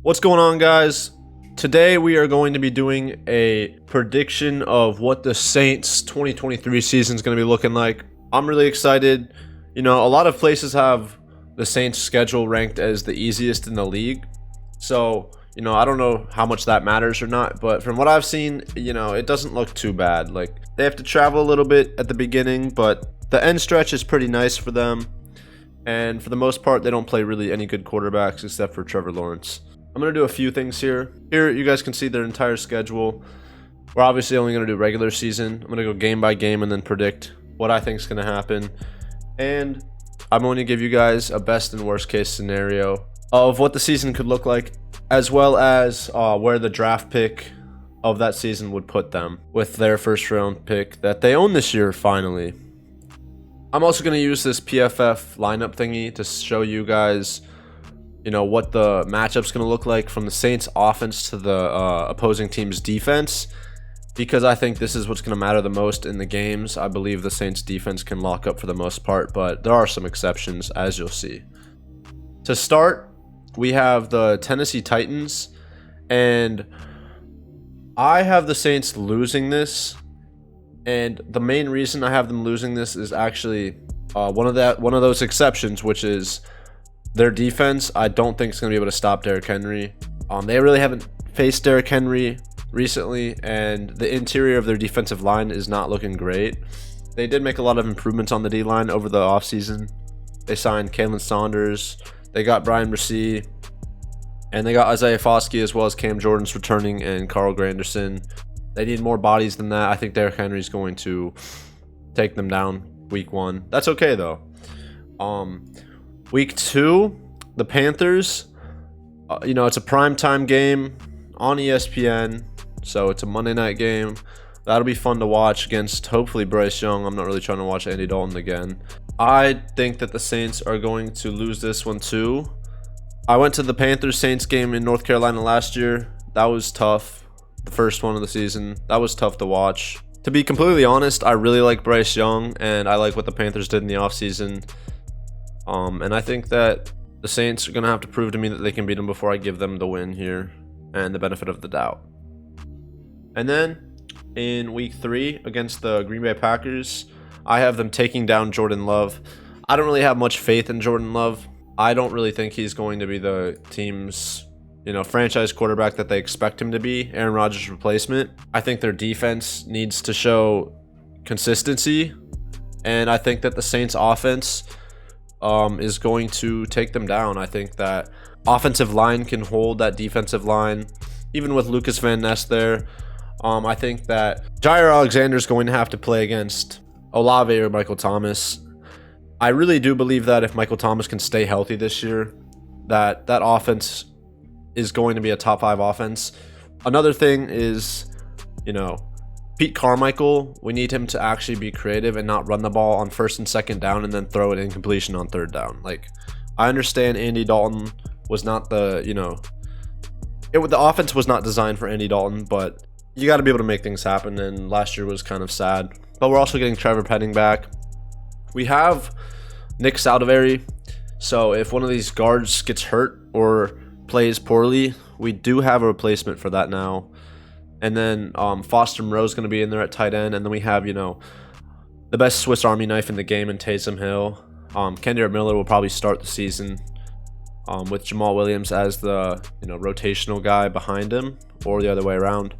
What's going on, guys? Today we are going to be doing a prediction of what the Saints 2023 season is going to be looking like. I'm really excited. A lot of places have the Saints schedule ranked as the easiest in the league. So, I don't know how much that matters or not, but from what I've seen, it doesn't look too bad. Like, they have to travel a little bit at the beginning, but the end stretch is pretty nice for them. And for the most part, they don't play really any good quarterbacks except for Trevor Lawrence. I'm going to do a few things here. Here, you guys can see their entire schedule. We're obviously only going to do regular season. I'm going to go game by game and then predict what I think is going to happen. And I'm going to give you guys a best and worst case scenario of what the season could look like, as well as where the draft pick of that season would put them with their first round pick that they own this year, finally. I'm also going to use this PFF lineup thingy to show you guys what the matchup's going to look like from the Saints offense to the opposing team's defense, because I think this is what's going to matter the most in the games. I believe the Saints defense can lock up for the most part, but there are some exceptions, as you'll see. To start, we have the Tennessee Titans, and I have the Saints losing this, and the main reason I have them losing this is actually one of those exceptions, which is their defense. I don't think it's going to be able to stop Derrick Henry. They really haven't faced Derrick Henry recently, and the interior of their defensive line is not looking great. They did make a lot of improvements on the D-line over the offseason. They signed Kalen Saunders. They got Brian Bresee. And they got Isaiah Foskey, as well as Cam Jordan's returning and Carl Granderson. They need more bodies than that. I think Derrick Henry is going to take them down week 1. That's okay, though. Week 2, the Panthers, it's a primetime game on ESPN, so it's a Monday night game. That'll be fun to watch against, hopefully, Bryce Young. I'm not really trying to watch Andy Dalton again. I think that the Saints are going to lose this one too. I went to the Panthers-Saints game in North Carolina last year. That was tough. The first one of the season. That was tough to watch. To be completely honest, I really like Bryce Young, and I like what the Panthers did in the offseason. And I think that the Saints are going to have to prove to me that they can beat them before I give them the win here and the benefit of the doubt. And then in week 3 against the Green Bay Packers, I have them taking down Jordan Love. I don't really have much faith in Jordan Love. I don't really think he's going to be the team's franchise quarterback that they expect him to be, Aaron Rodgers' replacement. I think their defense needs to show consistency, and I think that the Saints offense is going to take them down. I think that offensive line can hold that defensive line, even with Lucas Van Ness there. I think that Jair Alexander is going to have to play against Olave or Michael Thomas. I really do believe that if Michael Thomas can stay healthy this year, that offense is going to be a top 5 offense. Another thing is, Pete Carmichael, we need him to actually be creative and not run the ball on first and second down and then throw it incompletion on third down. Like, I understand Andy Dalton was not the offense was not designed for Andy Dalton, but you got to be able to make things happen, and last year was kind of sad. But we're also getting Trevor Penning back. We have Nick Saldiveri, so if one of these guards gets hurt or plays poorly, we do have a replacement for that now. And then Foster Moreau's going to be in there at tight end. And then we have, the best Swiss Army knife in the game in Taysom Hill. Kendra Miller will probably start the season with Jamal Williams as the, rotational guy behind him, or the other way around.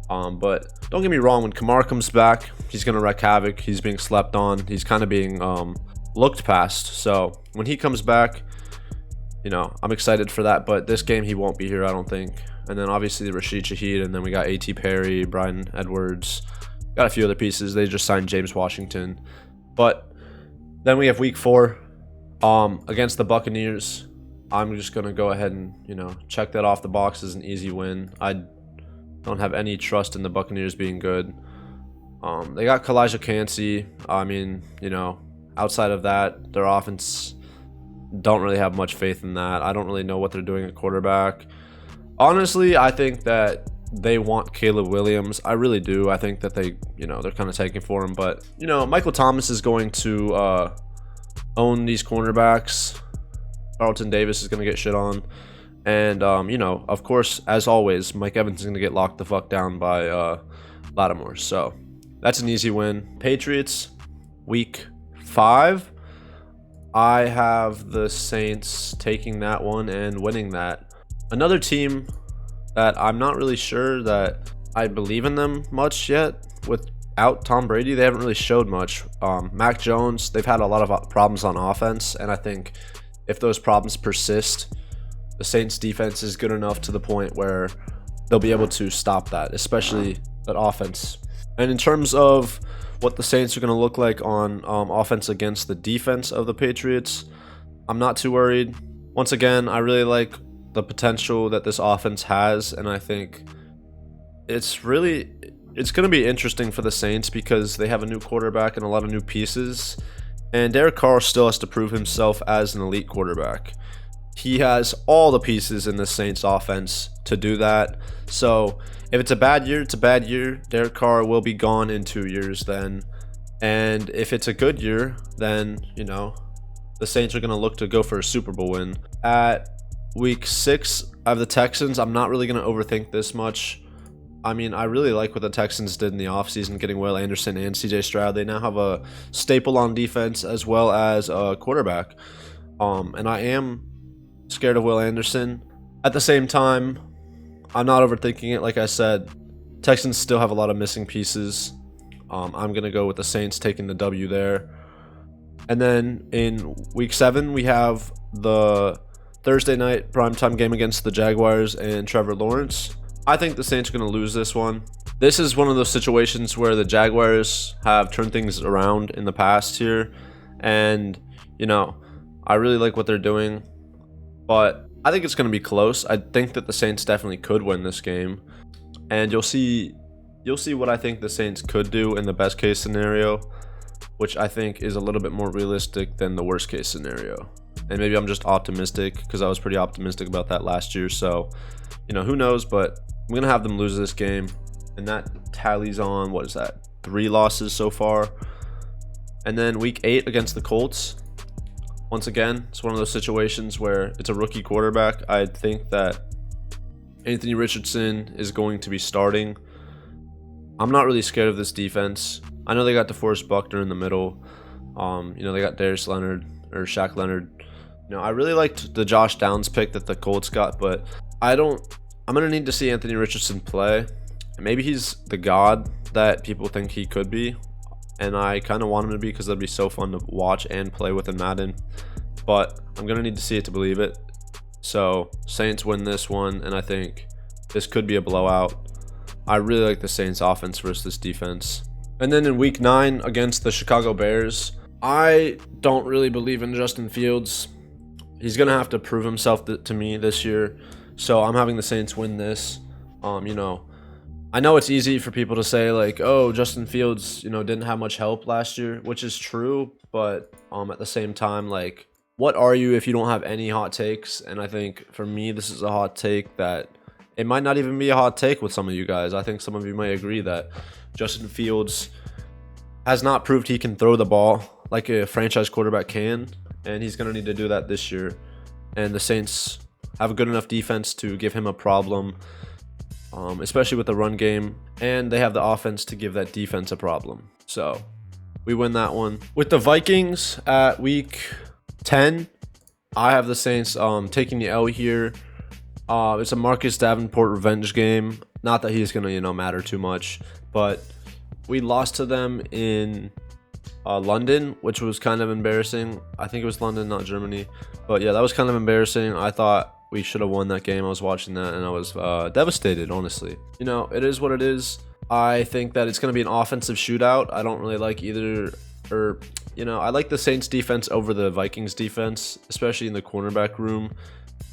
But don't get me wrong, when Kamara comes back, he's going to wreak havoc. He's being slept on. He's kind of being looked past. So when he comes back, I'm excited for that. But this game, he won't be here, I don't think. And then obviously Rashid Shaheed, and then we got A.T. Perry, Brian Edwards, got a few other pieces. They just signed James Washington. But then we have week 4 against the Buccaneers. I'm just going to go ahead and, check that off the box as an easy win. I don't have any trust in the Buccaneers being good. They got Kalijah Kancey. I mean, outside of that, their offense, don't really have much faith in that. I don't really know what they're doing at quarterback. Honestly, I think that they want Caleb Williams. I really do. I think that they're kind of taking for him. But, Michael Thomas is going to own these cornerbacks. Carlton Davis is going to get shit on. And, of course, as always, Mike Evans is going to get locked the fuck down by Lattimore. So that's an easy win. Patriots, week 5. I have the Saints taking that one and winning that. Another team that I'm not really sure that I believe in them much yet. Without Tom Brady, they haven't really showed much. Mac Jones, they've had a lot of problems on offense, and I think if those problems persist, the Saints defense is good enough to the point where they'll be able to stop that, especially that offense. And in terms of what the Saints are going to look like on offense against the defense of the Patriots, I'm not too worried. Once again, I really like the potential that this offense has, and I think it's going to be interesting for the Saints because they have a new quarterback and a lot of new pieces, and Derek Carr still has to prove himself as an elite quarterback. He has all the pieces in the Saints offense to do that. So if it's a bad year, it's a bad year. Derek Carr will be gone in 2 years then. And if it's a good year, then, the Saints are going to look to go for a Super Bowl win. At week 6, I have the Texans. I'm not really going to overthink this much. I mean, I really like what the Texans did in the offseason, getting Will Anderson and CJ Stroud. They now have a staple on defense as well as a quarterback. And I am scared of Will Anderson. At the same time, I'm not overthinking it. Like I said, Texans still have a lot of missing pieces. I'm going to go with the Saints taking the W there. And then in week 7, we have the Thursday night primetime game against the Jaguars and Trevor Lawrence. I think the Saints are going to lose this one. This is one of those situations where the Jaguars have turned things around in the past here. And, I really like what they're doing. But I think it's going to be close. I think that the Saints definitely could win this game. And you'll see what I think the Saints could do in the best case scenario, which I think is a little bit more realistic than the worst case scenario. And maybe I'm just optimistic because I was pretty optimistic about that last year. So, who knows? But I'm going to have them lose this game. And that tallies on, 3 losses so far. And then week 8 against the Colts. Once again, it's one of those situations where it's a rookie quarterback. I think that Anthony Richardson is going to be starting. I'm not really scared of this defense. I know they got DeForest Buckner in the middle. They got Darius Leonard or Shaq Leonard. I really liked the Josh Downs pick that the Colts got, but I'm going to need to see Anthony Richardson play. Maybe he's the god that people think he could be. And I kind of want him to be because that'd be so fun to watch and play with in Madden. But I'm going to need to see it to believe it. So Saints win this one, and I think this could be a blowout. I really like the Saints offense versus this defense. And then in week 9 against the Chicago Bears, I don't really believe in Justin Fields. He's going to have to prove himself to me this year. So I'm having the Saints win this. I know it's easy for people to say like, oh, Justin Fields, didn't have much help last year, which is true. But at the same time, like, what are you if you don't have any hot takes? And I think for me, this is a hot take that it might not even be a hot take with some of you guys. I think some of you may agree that Justin Fields has not proved he can throw the ball like a franchise quarterback can. And he's going to need to do that this year. And the Saints have a good enough defense to give him a problem. Especially with the run game, and they have the offense to give that defense a problem. So we win that one. With the Vikings at week 10, I have the Saints taking the L here. It's a Marcus Davenport revenge game. Not that he's going to, matter too much, but we lost to them in London, which was kind of embarrassing. I think it was London, not Germany. But yeah, that was kind of embarrassing. I thought we should have won that game. I was watching that and I was devastated, honestly. It is what it is. I think that it's going to be an offensive shootout. I don't really like either, I like the Saints defense over the Vikings defense, especially in the cornerback room.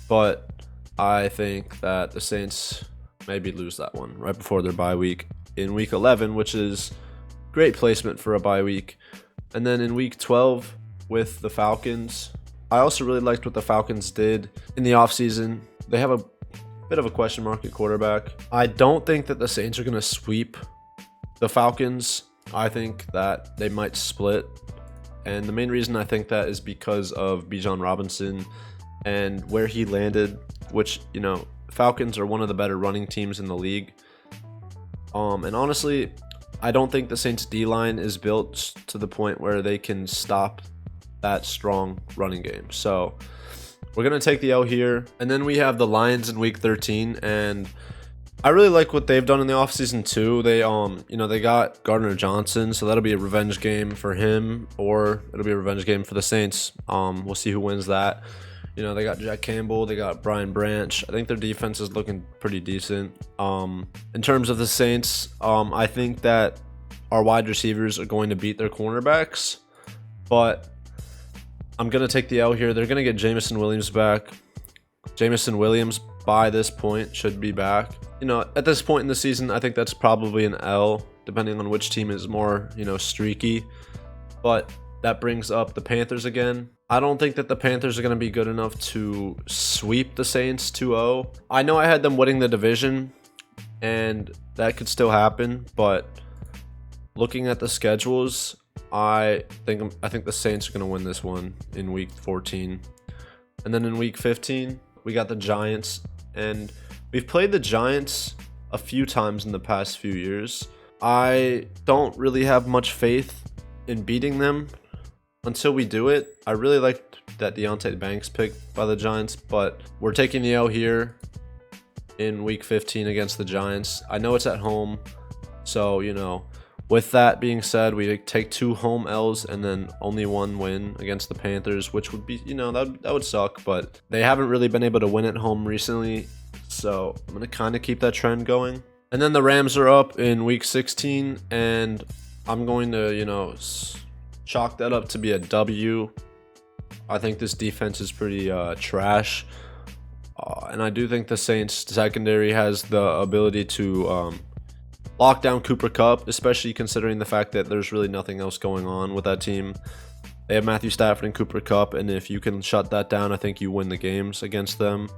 But I think that the Saints maybe lose that one right before their bye week in week 11, which is great placement for a bye week. And then in week 12 with the Falcons, I also really liked what the Falcons did in the offseason. They have a bit of a question mark at quarterback. I don't think that the Saints are going to sweep the Falcons. I think that they might split. And the main reason I think that is because of Bijan Robinson and where he landed which, you know, Falcons are one of the better running teams in the league. And honestly, I don't think the Saints D-line is built to the point where they can stop that strong running game. So we're going to take the L here. And then we have the Lions in week 13, and I really like what they've done in the offseason too. They you know, they got Gardner Johnson, so that'll be a revenge game for him, or it'll be a revenge game for the Saints. We'll see who wins that. You know, they got Jack Campbell, they got Brian Branch. I think their defense is looking pretty decent. In terms of the Saints, I think that our wide receivers are going to beat their cornerbacks, but I'm going to take the L here. They're going to get Jameson Williams back. Jameson Williams, by this point, should be back. You know, at this point in the season, I think that's probably an L, depending on which team is more, you know, streaky. But that brings up the Panthers again. I don't think that the Panthers are going to be good enough to sweep the Saints 2-0. I know I had them winning the division, and that could still happen, but looking at the schedules, I think the Saints are going to win this one in week 14. And then in week 15, we got the Giants, and we've played the Giants a few times in the past few years. I don't really have much faith in beating them until we do it. I really liked that Deontay Banks pick by the Giants, but we're taking the L here in week 15 against the Giants. I know it's at home, so, you know, with that being said, we take 2 home L's and then only 1 win against the Panthers, which would be, you know, that would suck, but they haven't really been able to win at home recently, so I'm going to kind of keep that trend going. And then the Rams are up in week 16, and I'm going to, you know, chalk that up to be a W. I think this defense is pretty trash, and I do think the Saints secondary has the ability to lock down Cooper Kupp, especially considering the fact that there's really nothing else going on with that team. They have Matthew Stafford and Cooper Kupp, and if you can shut that down, I think you win the games against them.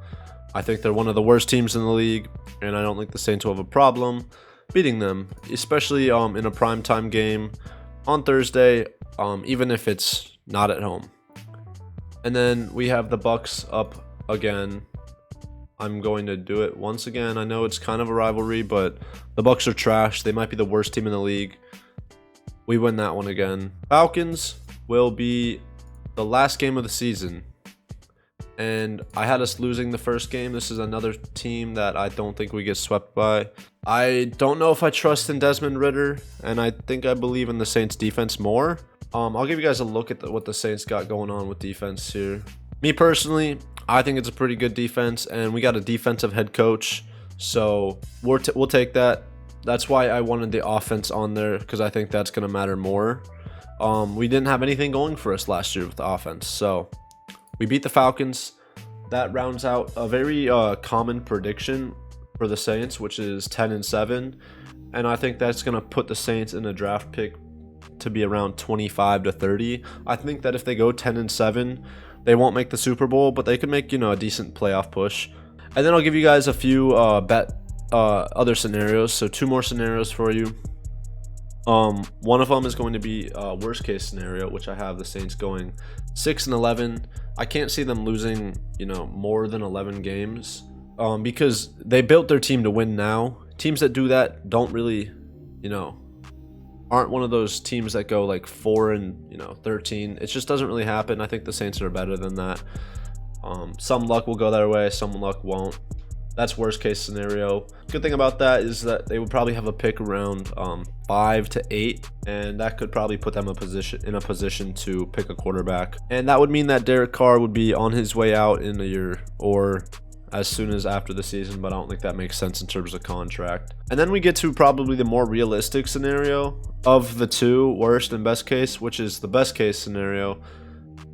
I think they're one of the worst teams in the league, and I don't think the Saints will have a problem beating them, especially in a primetime game on Thursday, even if it's not at home. And then we have the Bucs up again. I'm going to do it once again. I know it's kind of a rivalry, but the Bucs are trash. They might be the worst team in the league. We win that one again. Falcons will be the last game of the season, and I had us losing the first game. This is another team that I don't think we get swept by. I don't know if I trust in Desmond Ridder, and I think I believe in the Saints defense more. I'll give you guys a look at what the Saints got going on with defense here. Me personally, I think it's a pretty good defense, and we got a defensive head coach, so we'll take that. That's why I wanted the offense on there, because I think that's going to matter more. We didn't have anything going for us last year with the offense, so we beat the Falcons. That rounds out a very common prediction for the Saints, which is 10-7, and I think that's going to put the Saints in a draft pick to be around 25 to 30. I think that if they go 10-7, they won't make the Super Bowl, but they could make, you know, a decent playoff push. And then I'll give you guys a few other scenarios. So 2 more scenarios for you. One of them is going to be worst case scenario, which I have the Saints going 6-11. I can't see them losing, you know, more than 11 games, because they built their team to win now. Teams that do that don't really, you know, aren't one of those teams that go like 4-13. It just doesn't really happen. I think the Saints are better than that. Some luck will go their way, some luck won't. That's worst case scenario. Good thing about that is that they would probably have a pick around 5 to 8, and that could probably put them in a position to pick a quarterback. And that would mean that Derek Carr would be on his way out in a year, or as soon as after the season, but I don't think that makes sense in terms of contract. And then we get to probably the more realistic scenario of the 2, worst and best case, which is the best case scenario.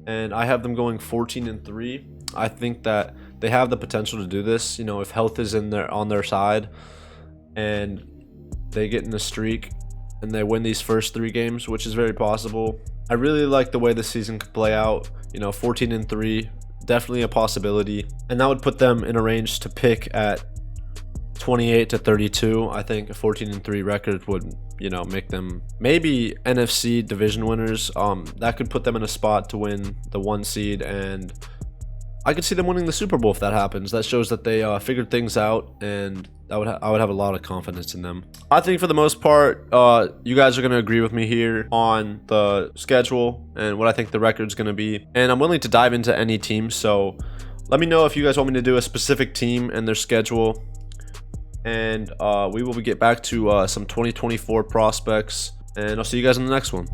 And I have them going 14-3. I think that they have the potential to do this, you know, if health is on their side and they get in the streak and they win these first 3 games, which is very possible. I really like the way the season could play out. You know, 14-3. Definitely a possibility, and that would put them in a range to pick at 28-32. I think a 14-3 record would, you know, make them maybe NFC division winners. That could put them in a spot to win the 1 seed and I could see them winning the Super Bowl if that happens. That shows that they figured things out, and I would have a lot of confidence in them. I think for the most part, you guys are going to agree with me here on the schedule and what I think the record's going to be. And I'm willing to dive into any team, so let me know if you guys want me to do a specific team and their schedule. And we will get back to some 2024 prospects, and I'll see you guys in the next one.